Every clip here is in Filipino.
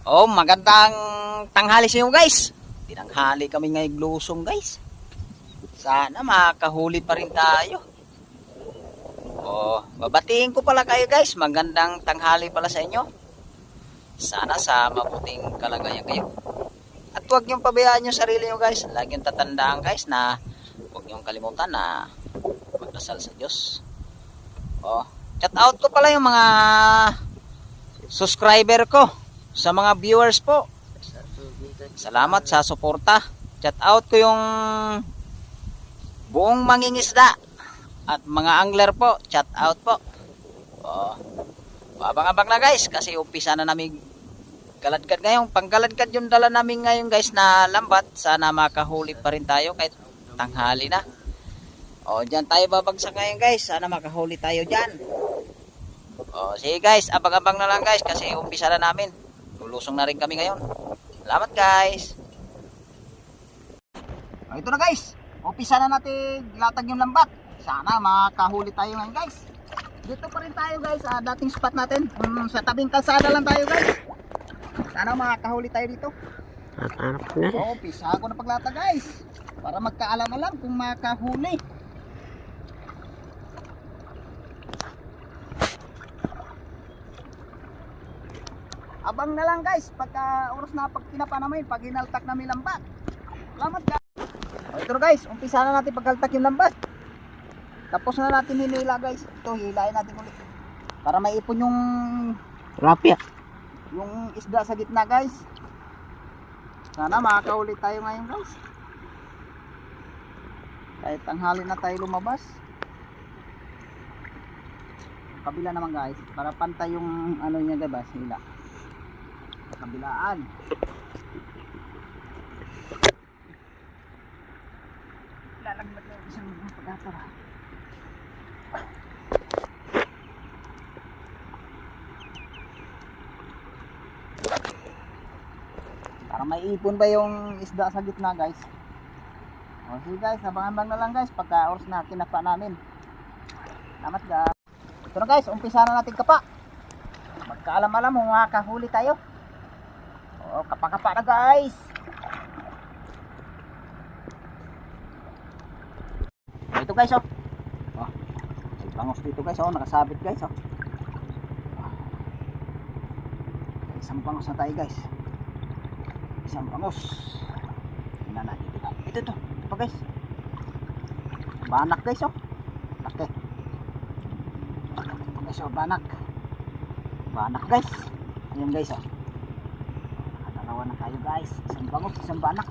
Oh, magandang tanghali sa inyo guys. Tinanghali kami ngayong lusong guys. Sana makahuli pa rin tayo. Oh, babatiin ko pala kayo guys. Magandang tanghali pala sa inyo. Sana sa mabuting kalagayan kayo. At huwag niyong pabayaan yung sarili nyo guys. Lagi yung tatandaan guys na huwag niyong kalimutan na magdasal sa Diyos. Oh, shout out ko pala yung mga subscriber ko. Sa mga viewers po, salamat sa suporta. Shout out ko yung buong mangingisda at mga angler po. Shout out po. Oh, abang-abang na guys kasi umpisa na namin galadkad ngayon. Panggaladkad yung dala namin ngayon guys na lambat. Sana makahuli pa rin tayo kahit tanghali na. Oh, dyan tayo babagsak ngayon guys. Sana makahuli tayo dyan. Oh, sige guys, abang-abang na lang guys kasi umpisa na namin. Lulusong na rin kami ngayon. Salamat guys. Oh, ito na guys. Umpisa na natin latag yung lambat. Sana makahuli tayo ngayon guys. Dito pa rin tayo guys. Dating spot natin. Sa tabing kalsada lang tayo guys. Sana makahuli tayo dito. Oh, umpisa ako na paglatag guys. Para magkaalam-alam kung makahuli. Abang na lang guys pagka oras na pag tinapa namin, pag hinaltak namin lambat. Salamat guys. Ito na guys, umpisa na natin paghaltak yung lambat. Tapos na natin hinila guys. Ito hilahin natin ulit para maipon yung rapia, yung isda sa gitna guys. Sana makakahuli tayo ngayon guys. Kahit tanghali na tayo lumabas. Kabila naman guys para pantay yung ano niya diba, hila kabilaan. Lalagbat na yung isang pag-atar. Para may ipon ba yung isda sa gitna guys. O sige guys, abang-abang na lang guys pagka oras na kinapa namin. Salamat guys. Ito na guys, umpisa na natin kapa. Magkaalam-alam kung makakahuli tayo. Oh, kapa-kapa na guys. Ito guys oh. Oh, may bangos dito guys oh, nakasabit guys oh. Isang bangos na tayo guys. Isang bangos. Tingnan natin dito. Ito pa guys. Banak guys oh. Laki. Ito guys oh, banak. Banak guys. Ayan guys oh. Dalawa na tayo guys. Isang bangos, isang banak.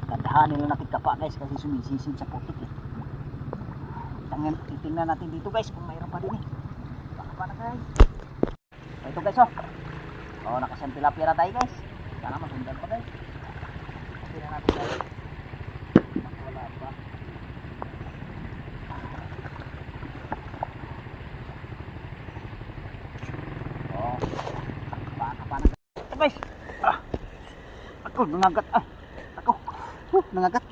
Gandahan nila nakikapa guys kasi sumisisid sa putik eh. Titingnan natin dito guys kung mayroon pa din eh. Baka pa na guys. So, ito guys oh. Oh, nakasang tilapia na tayo guys. Sana masundan pa guys. Tingnan natin guys. Wala pa. Guys, ako nangagat ako nangagat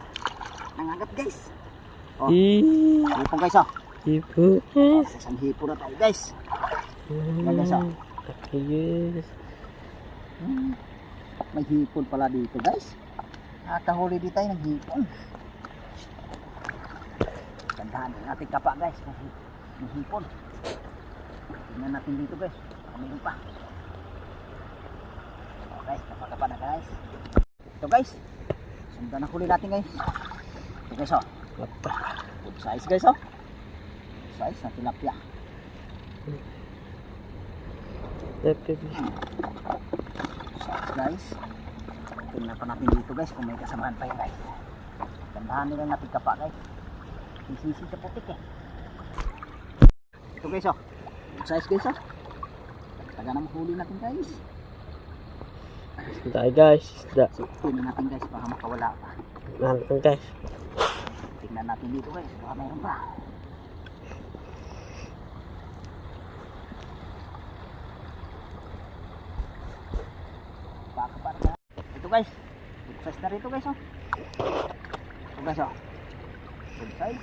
guys. Oh, hipon guys oh. Hipon. Isang hipon na tayo guys. Yan guys oh. Yes. May hipon pala dito guys. Nakahuli dito tayo ng hipon. Gandahan natin kapa guys kasi may hipon. Tingnan natin dito guys. Mayroon pa. Guys, kapag na guys. Ito guys. Sundan na huli natin guys. Ito guys oh. Good size guys oh. Good size na tilapia. Size guys. Tingnan pa natin dito guys kung may kasamahan pa yun guys. Gandahan nila natin kapa guys. Sisi sa putik eh. Ito guys oh. Good size guys oh. Taga na mahuli natin guys. Isda guys, isda. So, tingnan natin guys, baka makawala pa. Natin guys. Tingnan natin dito guys, baka mayroon pa. Baka pa na. Ito guys, good size na rito guys oh. Ito guys oh. Good size.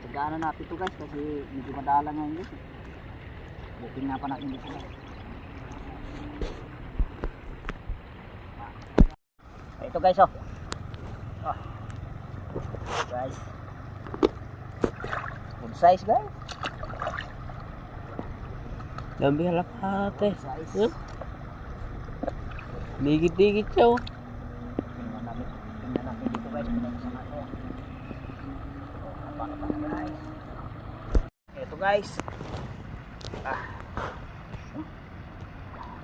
Pagdaanan natin ito guys kasi medyo madala ngayon guys. Booking nga pa natin dito guys. Ito guys oh. Oh. Guys. Good size guys. Dami halakate. Good size. Huh? Digit-digit siya oh. Tingnan natin dito guys. Pinag-isama ko. Napakapang guys. Ito guys.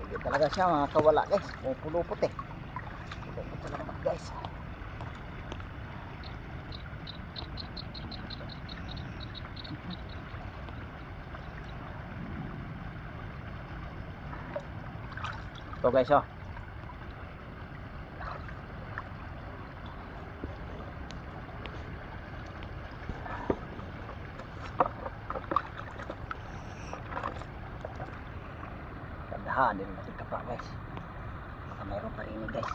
Hindi talaga siya makakawala guys. May pulupot eh. Pulupot talaga guys. Ito guys oh. Tandahan din natin ka pa guys. Baka mayroon pa rin guys.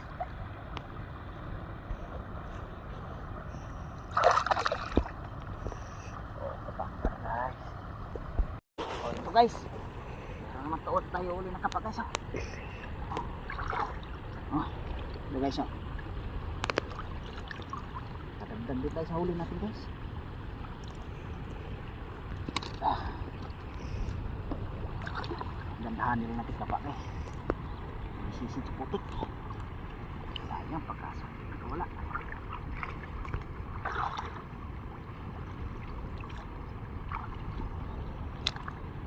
Oh, kapangka guys. Oh, ito guys. Meron naman taot tayo uli ng kapa guys oh. Oh, ito guys oh. Kadagdag din tayo sa huli natin guys. Gandahan nila natin kapa guys. Isisit sa putik. Sayang pagkaso. Wala.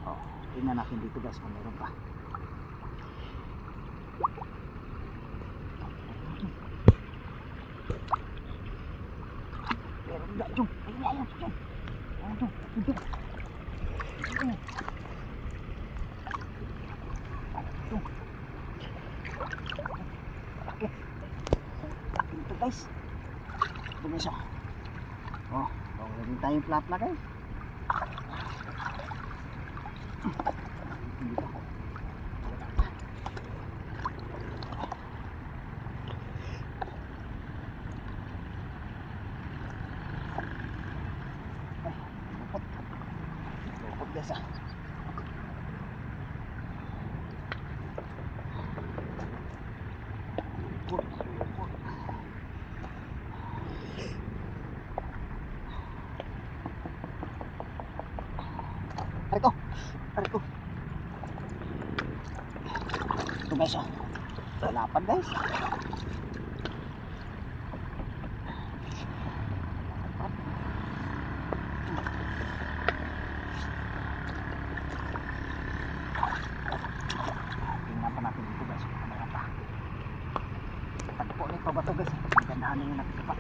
Oh, tingnan natin dito guys kung meron pa. Meron ba? Jom. Ayun. Jom. Ito guys. Ito guys oh. Oh, gawin tayong flat na guys. Lupot guys ah. Ariko. Ito guys oh. Lalapan guys. Tingnan pa natin dito guys. Kamera pa. Tagpo nito ba ito guys? Gandahan nyo natin ito pa.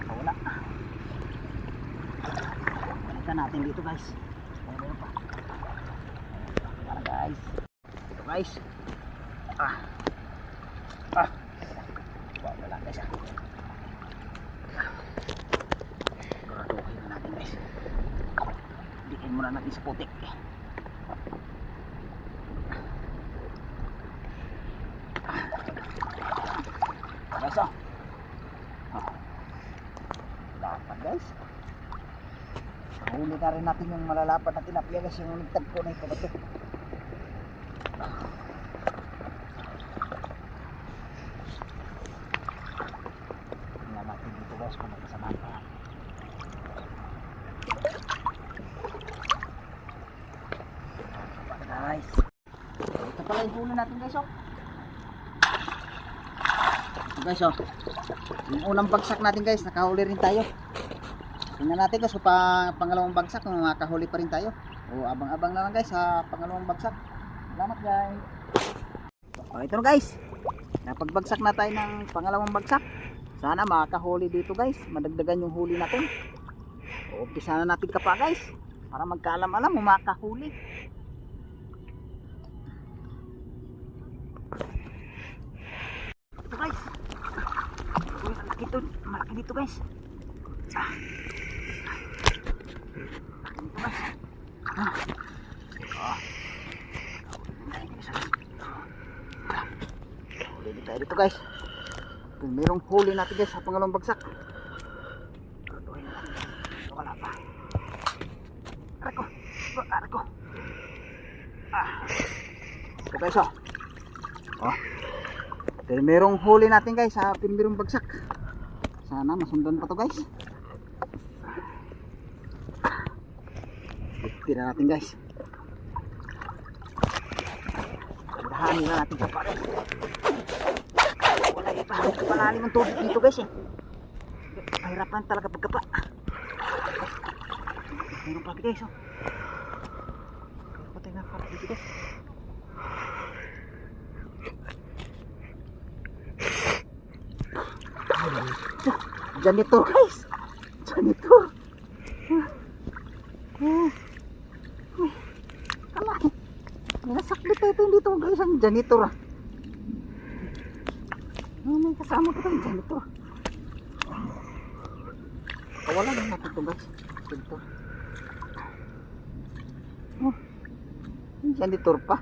Wala. Balikan natin dito guys. Meron pa. Para guys. Ito guys. Wala guys ah. Siguraduhin na natin guys. Dikin muna natin sa putik. Guys oh. Guys, huli na rin natin yung malalapad na tilapia guys, yung nagtagpo na ito bato. Tingnan natin dito guys kung magkasama pa. Guys, ito pala yung huli natin guys oh. Ito guys oh, yung unang bagsak natin guys, nakahuli rin tayo. Tingnan natin guys, pangalawang bagsak kung makahuli pa rin tayo. O abang-abang na lang guys sa pangalawang bagsak. Salamat guys. O ito na guys, napagbagsak na tayo ng pangalawang bagsak. Sana makahuli dito guys, madagdagan yung huli natin. O umpisa na natin kapa guys, para magkaalam-alam kung makahuli. Ito guys, malaki dito guys. Ulit tayo dito guys. Merong huli natin guys sa pangalawang bagsak. Wala pa. Arko. Arko. Ito guys oh. Pero merong huli natin guys sa merong bagsak. Sana masundan pa to guys. Tira natin guys. Dahanin na natin sa pare. Wala pa. Palalim ang tubig dito guys eh. Mahirapan talaga pagkapa. Meron pa guys oh. Patay na pa dito guys. Janitor guys. Janitor. Nasakbit ito dito guys ang janitor ah. May kasama ko itong janitor. Kawalan na natin ito guys. Janitor. Janitor pa.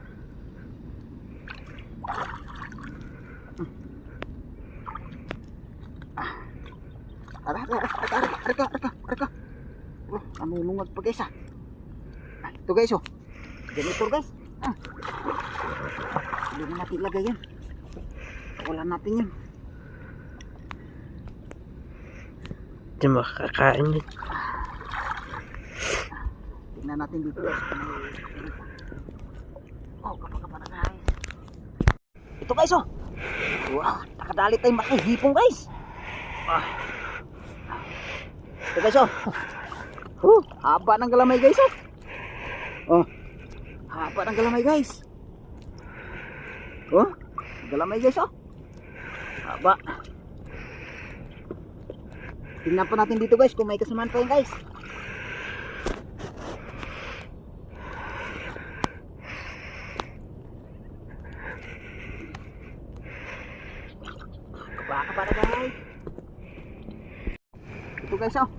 Arka. Ano lungag pa guys ah. Ito guys oh. Janitor guys. Hindi na natin ilagay yan. Wala natin yun. Hindi makakain yun. Tingnan natin dito guys. Oh, kapag na guys. Ito guys oh. Wow, nakadali tayong makihipong guys. Ito guys oh. Haba ng galamay guys oh. Haba ng galamay guys. Galamay guys oh. Haba. Tingnan pa natin dito guys kung may kasamaan pa yun guys. Baka para guys. Ito guys oh.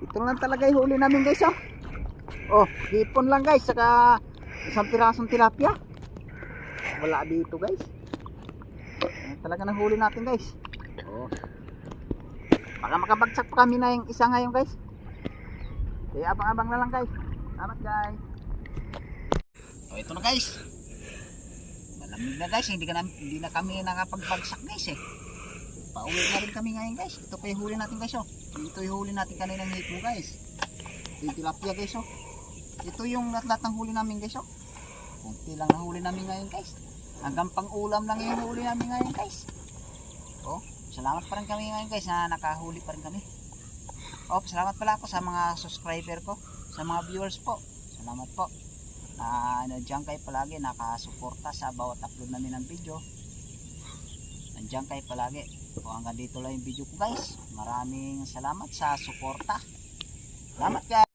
Ito lang talaga yung huli namin guys oh. Hipon lang guys saka isang pirasong tilapia. Wala dito guys. Talaga nang huli natin guys. Baka makabagsak pa kami na yung isa ngayon guys. Kaya abang-abang na lang guys. Salamat guys. Ito na guys. Malamig na guys. Hindi na kami nakapagbagsak guys eh. Pauwi na rin kami ngayon guys. Ito pa yung huli natin guys oh. Ito yung huli natin kaninang hipon guys. Ito yung tilapia guys oh. Ito yung lahat ng huli namin guys oh. Kunti lang na huli namin ngayon guys. Hanggang pang ulam lang yung huli namin ngayon guys. Salamat pa rin kami ngayon guys na nakahuli pa rin kami. Salamat pala ako sa mga subscriber ko, sa mga viewers po. Salamat po. Nandiyan kayo palagi nakasuporta sa bawat upload namin ng video. Nandiyan kayo palagi. Hanggang dito lang yung video ko guys. Maraming salamat sa suporta. Salamat guys.